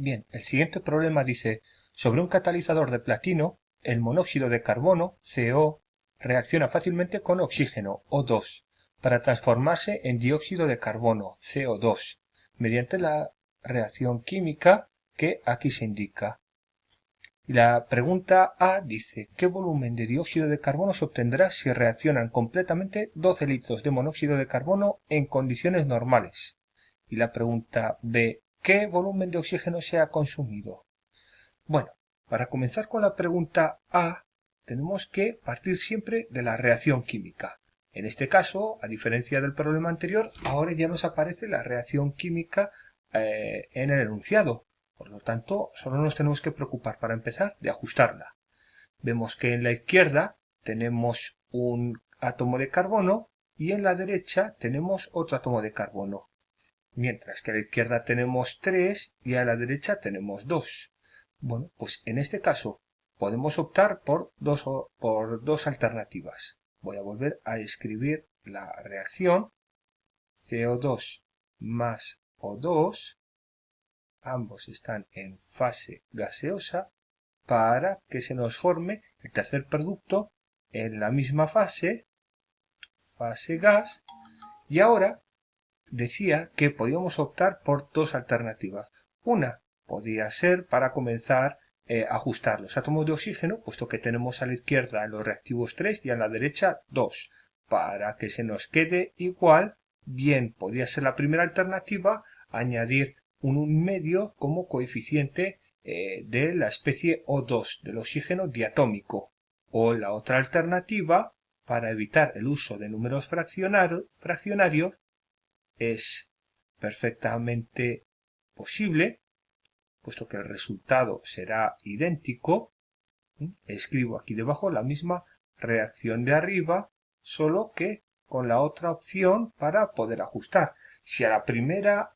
Bien, el siguiente problema dice, sobre un catalizador de platino, el monóxido de carbono, CO, reacciona fácilmente con oxígeno, O2, para transformarse en dióxido de carbono, CO2, mediante la reacción química que aquí se indica. Y la pregunta A dice, ¿qué volumen de dióxido de carbono se obtendrá si reaccionan completamente 12 litros de monóxido de carbono en condiciones normales? Y la pregunta B, ¿qué volumen de oxígeno se ha consumido? Bueno, para comenzar con la pregunta A, tenemos que partir siempre de la reacción química. En este caso, a diferencia del problema anterior, ahora ya nos aparece la reacción química en el enunciado. Por lo tanto, solo nos tenemos que preocupar para empezar de ajustarla. Vemos que en la izquierda tenemos un átomo de carbono y en la derecha tenemos otro átomo de carbono. Mientras que a la izquierda tenemos 3 y a la derecha tenemos 2. Bueno, pues en este caso podemos optar por dos alternativas. Voy a volver a escribir la reacción. CO2 más O2, ambos están en fase gaseosa, para que se nos forme el tercer producto en la misma fase gas, y ahora decía que podíamos optar por dos alternativas. Una podría ser para comenzar a ajustar los átomos de oxígeno, puesto que tenemos a la izquierda en los reactivos 3 y a la derecha 2, para que se nos quede igual. Bien, podría ser la primera alternativa añadir un 1,5 como coeficiente de la especie O2, del oxígeno diatómico. O la otra alternativa, para evitar el uso de números fraccionarios, es perfectamente posible, puesto que el resultado será idéntico. Escribo aquí debajo la misma reacción de arriba, solo que con la otra opción para poder ajustar. Si a la primera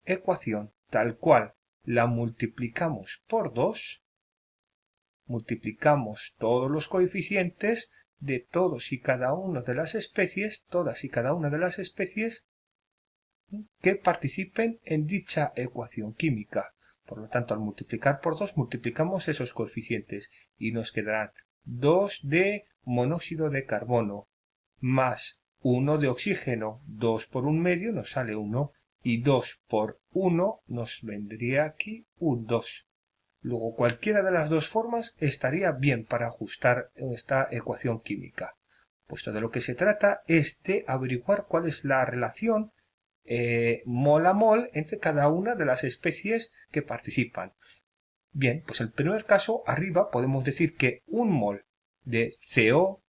ecuación tal cual la multiplicamos por 2, multiplicamos todos los coeficientes de todas y cada una de las especies que participen en dicha ecuación química. Por lo tanto, al multiplicar por 2, multiplicamos esos coeficientes y nos quedarán 2 de monóxido de carbono más 1 de oxígeno. 2 por 1,5 nos sale 1 y 2 por 1 nos vendría aquí un 2. Luego, cualquiera de las dos formas estaría bien para ajustar esta ecuación química. Puesto de lo que se trata es de averiguar cuál es la relación mol a mol entre cada una de las especies que participan. Bien, pues en el primer caso, arriba podemos decir que un mol de CO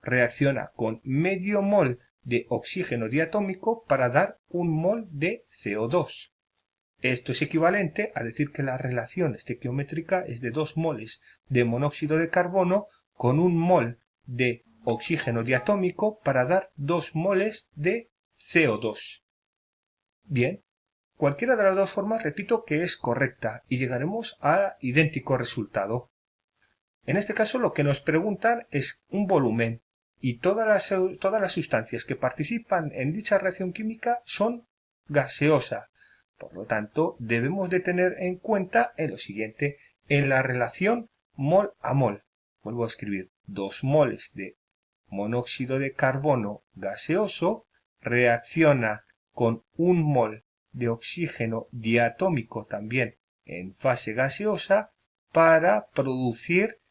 reacciona con medio mol de oxígeno diatómico para dar un mol de CO2. Esto es equivalente a decir que la relación estequiométrica es de 2 moles de monóxido de carbono con un mol de oxígeno diatómico para dar 2 moles de CO2. Bien, cualquiera de las dos formas repito que es correcta y llegaremos a idéntico resultado. En este caso lo que nos preguntan es un volumen y todas las sustancias que participan en dicha reacción química son gaseosas. Por lo tanto, debemos de tener en cuenta en lo siguiente, en la relación mol a mol. Vuelvo a escribir 2 moles de monóxido de carbono gaseoso reacciona con 1 mol de oxígeno diatómico también en fase gaseosa para producir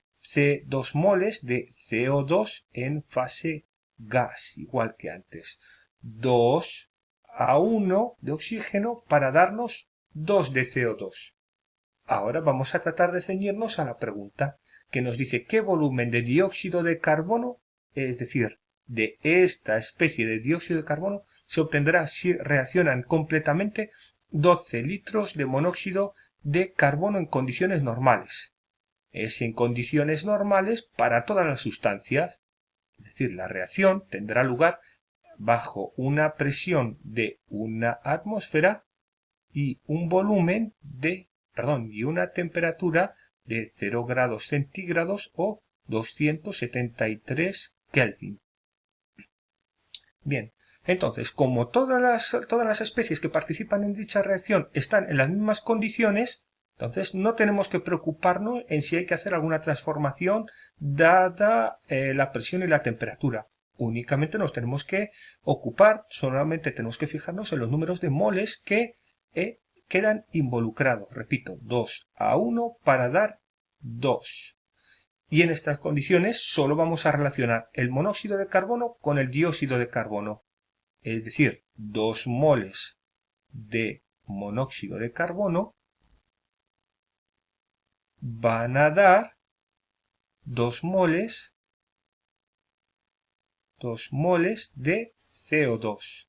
2 moles de CO2 en fase gas, igual que antes. 2 a 1 de oxígeno para darnos 2 de CO2. Ahora vamos a tratar de ceñirnos a la pregunta que nos dice qué volumen de dióxido de carbono, es decir, de esta especie de dióxido de carbono, se obtendrá si reaccionan completamente 12 litros de monóxido de carbono en condiciones normales. Es en condiciones normales para todas las sustancias, es decir, la reacción tendrá lugar bajo una presión de una atmósfera y un volumen y una temperatura de 0 grados centígrados o 273 Kelvin. Bien, Entonces, como todas las especies que participan en dicha reacción están en las mismas condiciones, entonces no tenemos que preocuparnos en si hay que hacer alguna transformación dada la presión y la temperatura. Únicamente nos tenemos que ocupar, solamente tenemos que fijarnos en los números de moles que quedan involucrados. Repito, 2:1 para dar 2. Y en estas condiciones solo vamos a relacionar el monóxido de carbono con el dióxido de carbono. Es decir, 2 moles de monóxido de carbono van a dar 2 moles de CO2.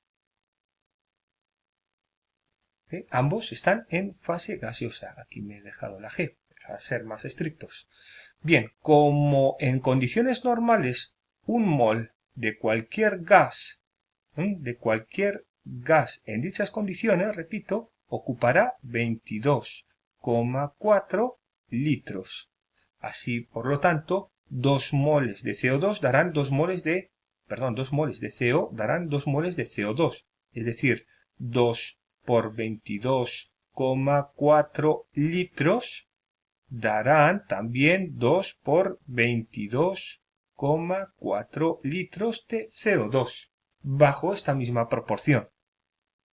Ambos están en fase gaseosa. Aquí me he dejado la G para ser más estrictos. Bien, como en condiciones normales un mol de cualquier gas en dichas condiciones, repito, ocupará 22,4 litros. Así, por lo tanto, 2 moles de CO2 darán 2 moles de CO darán 2 moles de CO2. Es decir, 2 por 22,4 litros darán también 2 por 22,4 litros de CO2, bajo esta misma proporción.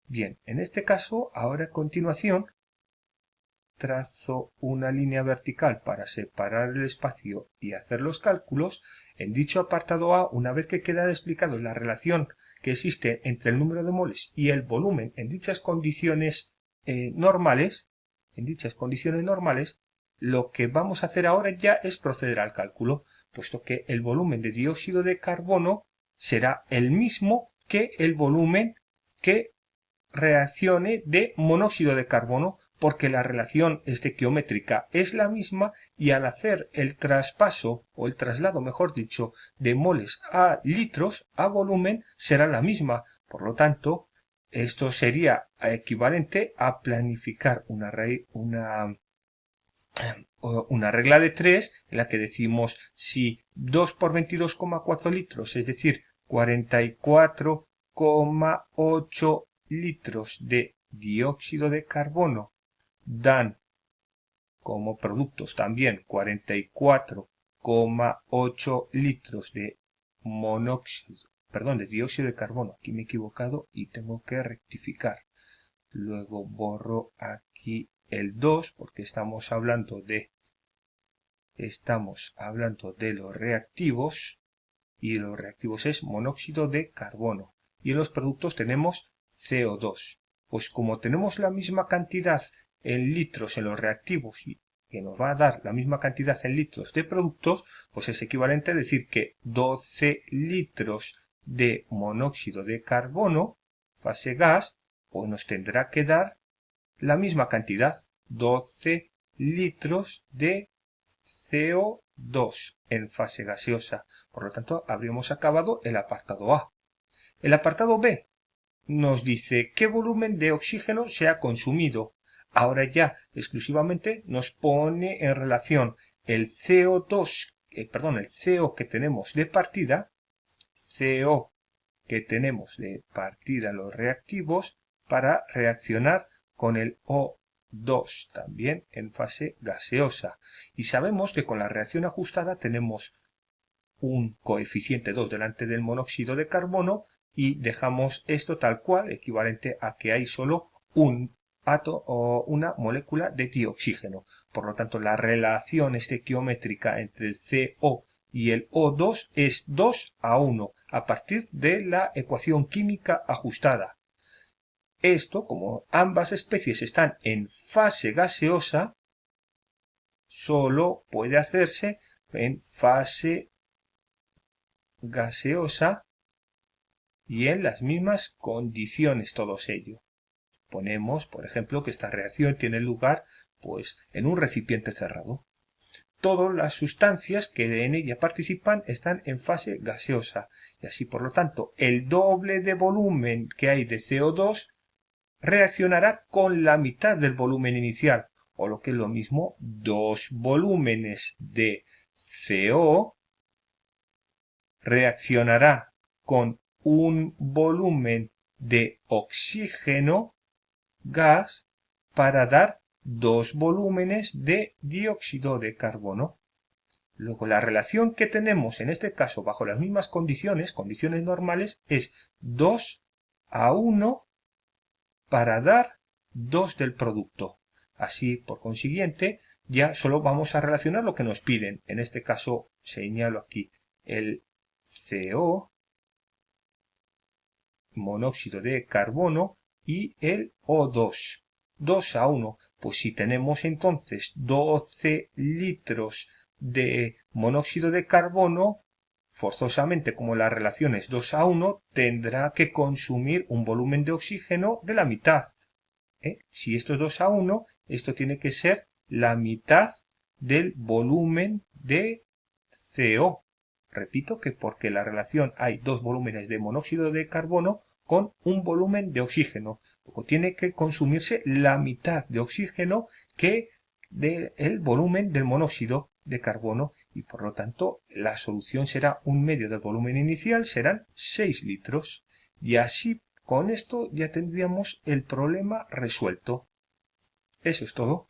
Bien, en este caso, ahora a continuación, trazo una línea vertical para separar el espacio y hacer los cálculos. En dicho apartado A, una vez que queda explicado la relación que existe entre el número de moles y el volumen en dichas condiciones normales, lo que vamos a hacer ahora ya es proceder al cálculo, puesto que el volumen de dióxido de carbono será el mismo que el volumen que reaccione de monóxido de carbono, porque la relación estequiométrica es la misma y al hacer el traspaso, o el traslado mejor dicho, de moles a litros, a volumen, será la misma. Por lo tanto, esto sería equivalente a planificar una regla de 3 en la que decimos si 2 por 22,4 litros, es decir, 44,8 litros de dióxido de carbono dan como productos también 44,8 litros de de dióxido de carbono. Aquí me he equivocado y tengo que rectificar. Luego borro aquí el 2 porque estamos hablando de los reactivos, y los reactivos es monóxido de carbono, y en los productos tenemos CO2. Pues como tenemos la misma cantidad en litros en los reactivos y que nos va a dar la misma cantidad en litros de productos, pues es equivalente a decir que 12 litros de monóxido de carbono, fase gas, pues nos tendrá que dar la misma cantidad, 12 litros de CO2 en fase gaseosa. Por lo tanto, habríamos acabado el apartado A. El apartado B nos dice qué volumen de oxígeno se ha consumido. Ahora ya exclusivamente nos pone en relación el CO2, el CO que tenemos de partida, en los reactivos para reaccionar con el O2 también en fase gaseosa. Y sabemos que con la reacción ajustada tenemos un coeficiente 2 delante del monóxido de carbono y dejamos esto tal cual, equivalente a que hay solo un átomo o una molécula de dioxígeno. Por lo tanto, la relación estequiométrica entre el CO y el O2 es 2:1 a partir de la ecuación química ajustada. Esto, como ambas especies están en fase gaseosa, solo puede hacerse en fase gaseosa y en las mismas condiciones todos ellos. Ponemos, por ejemplo, que esta reacción tiene lugar pues en un recipiente cerrado. Todas las sustancias que en ella participan están en fase gaseosa y así, por lo tanto, el doble de volumen que hay de CO2 reaccionará con la mitad del volumen inicial, o lo que es lo mismo, 2 volúmenes de CO reaccionará con un volumen de oxígeno, gas, para dar 2 volúmenes de dióxido de carbono. Luego la relación que tenemos en este caso bajo las mismas condiciones normales, es 2:1 para dar 2 del producto. Así, por consiguiente, ya solo vamos a relacionar lo que nos piden. En este caso señalo aquí el CO, monóxido de carbono, y el O2. 2:1. Pues si tenemos entonces 12 litros de monóxido de carbono, forzosamente, como la relación es 2:1, tendrá que consumir un volumen de oxígeno de la mitad. Si esto es 2:1, esto tiene que ser la mitad del volumen de CO. Repito que porque la relación hay 2 volúmenes de monóxido de carbono con un volumen de oxígeno. Luego tiene que consumirse la mitad de oxígeno que del volumen del monóxido de carbono, y por lo tanto la solución será 1/2 del volumen inicial, serán 6 litros. Y así, con esto ya tendríamos el problema resuelto. Eso es todo.